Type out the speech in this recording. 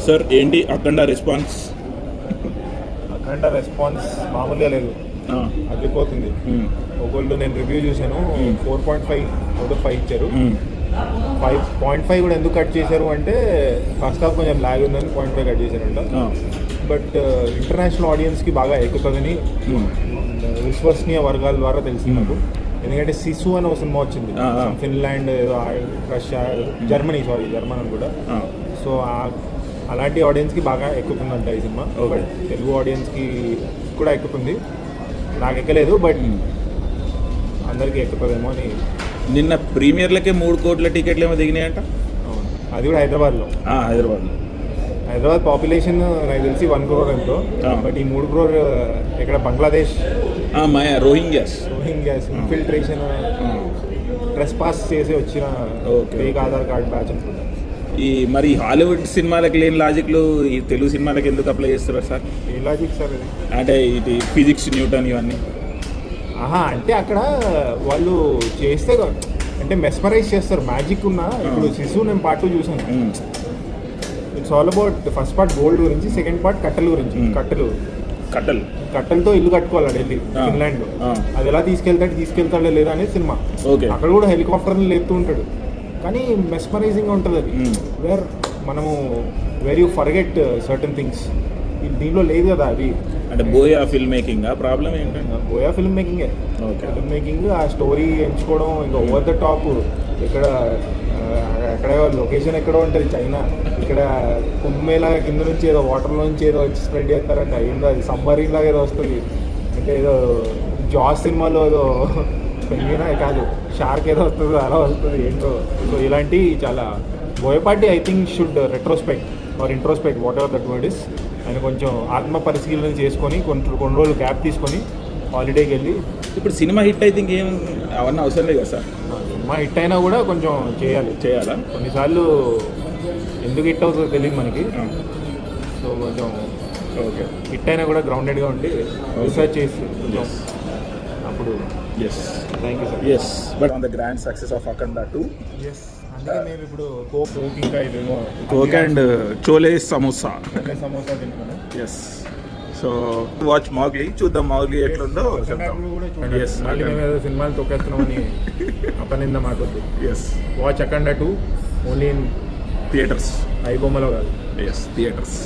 Sir ఏంటి అఖండ response? అఖండ response మామూలుగా లేదు, అదిపోతుంది. ఒకళ్ళు నేను రివ్యూ చూశాను, 4.5 అవుట్ ఆఫ్ 5 ఇచ్చారు. 5.5 కూడా ఎందుకు కట్ చేశారు అంటే ఫస్ట్ హాఫ్ కొంచెం లాగ్ ఉందని 0.5 కట్ చేశారంట. బట్ ఇంటర్నేషనల్ ఆడియన్స్కి బాగా ఎక్కుతుందని విశ్వసనీయ వర్గాల ద్వారా తెలిసింది నాకు. ఎందుకంటే సిసు అని ఒక సినిమా వచ్చింది, ఫిన్లాండ్, రష్యా, జర్మనీ అని కూడా. సో అలాంటి ఆడియన్స్కి బాగా ఎక్కుతుందంట ఈ సినిమా. బట్ తెలుగు ఆడియన్స్కి కూడా ఎక్కుతుంది. నాకు ఎక్కలేదు, బట్ అందరికీ ఎక్కుతుందేమో అని. నిన్న ప్రీమియర్లకే 3 కోట్ల టికెట్లు ఏమో దిగినాయంట. అవును, అది కూడా హైదరాబాద్లో. హైదరాబాద్ పాపులేషన్ నాకు తెలిసి 1 crore ఎంతో. బట్ ఈ 3 crore ఇక్కడ బంగ్లాదేశ్ రోహింగ్యాస్ ఇన్ఫిల్ట్రేషన్ ట్రెస్ పాస్ చేసి వచ్చిన ఫేక్ ఆధార్ కార్డ్ బ్యాచ్ అనుకుంటా. ఈ మరి హాలీవుడ్ సినిమాలకు లేని లాజిక్లు ఈ తెలుగు సినిమాలకు ఎందుకు అప్లై చేస్తున్నారు సార్? ఏ లాజిక్ సార్ ఇది? అంటే ఇది ఫిజిక్స్, న్యూటన్ ఇవన్నీ. అంటే అక్కడ వాళ్ళు చేస్తే అంటే మెస్మరైజ్ చేస్తారు, మ్యాజిక్ ఉన్న. ఇప్పుడు శిశువు నేను పార్ట్ 2 చూసాను. It's all about first part gold గురించి, సెకండ్ పార్ట్ కట్టెల గురించి. కట్టెలతో ఇల్లు కట్టుకోవాలి వెళ్ళి ఫిన్లాండ్. అది ఎలా తీసుకెళ్తాడో లేదా అనేది సినిమా. అక్కడ కూడా హెలికాప్టర్ని లేపుతూ ఉంటాడు, కానీ మెస్మరైజింగ్ ఉంటుంది అది. వేర్ మనము where you forget certain things. దీనిలో లేదు కదా అది. అంటే బోయా ఫిల్మ్ మేకింగ్ ప్రాబ్లం ఏంటంటే బోయా ఫిల్మ్ మేకింగ్ ఆ స్టోరీ ఎంచుకోవడం ఇంకా ఓవర్ ద టాప్. ఎక్కడ లొకేషన్ ఎక్కడో ఉంటుంది చైనా, ఇక్కడ కుంభమేళా కింద నుంచి ఏదో వాటర్లో నుంచి ఏదో వచ్చి స్ప్రెడ్ చేస్తారంట. ఏందో అది సబ్మరీన్ లాగా ఏదో వస్తుంది, అంటే ఏదో జాస్ సినిమాలో ఏదో పెరిగినా కాదు షార్క్ ఏదో వస్తుంది అలా వస్తుంది ఏంటో. సో ఇలాంటి చాలా Boyapati I think should retrospect or introspect whatever that word is. ఆయన కొంచెం ఆత్మ పరిశీలన చేసుకొని కొన్ని రోజులు గ్యాప్ తీసుకొని హాలిడేకి వెళ్ళి. ఇప్పుడు సినిమా హిట్ అయితే ఇంకేం అవన్నీ అవసరం లేదు కదా సార్? సినిమా హిట్ అయినా కూడా కొంచెం చేయాలా. కొన్నిసార్లు ఎందుకు హిట్ అవుతుందో తెలియదు మనకి. సో కొంచెం హిట్ అయినా కూడా గ్రౌండెడ్గా ఉండి రీసెర్చ్ చేసి కొంచెం అప్పుడు. Thank you sir. But on the grand success of Akhanda 2. అందుకే మేము ఇప్పుడు కోక్ ఇంకా ఇదేమో కోక్ అండ్ చోలే సమోసా తింటున్నాను. సో వాచ్ మౌగ్లీ, చూద్దాం మౌగ్లీ ఎట్లుందో. మళ్ళీ మేము ఏదో సినిమాలు తొక్కేస్తున్నామని అపనింద మాకొద్దు. Watch Akhanda 2 only in theatres, ఐబొమ్మలో కాదు. థియేటర్స్.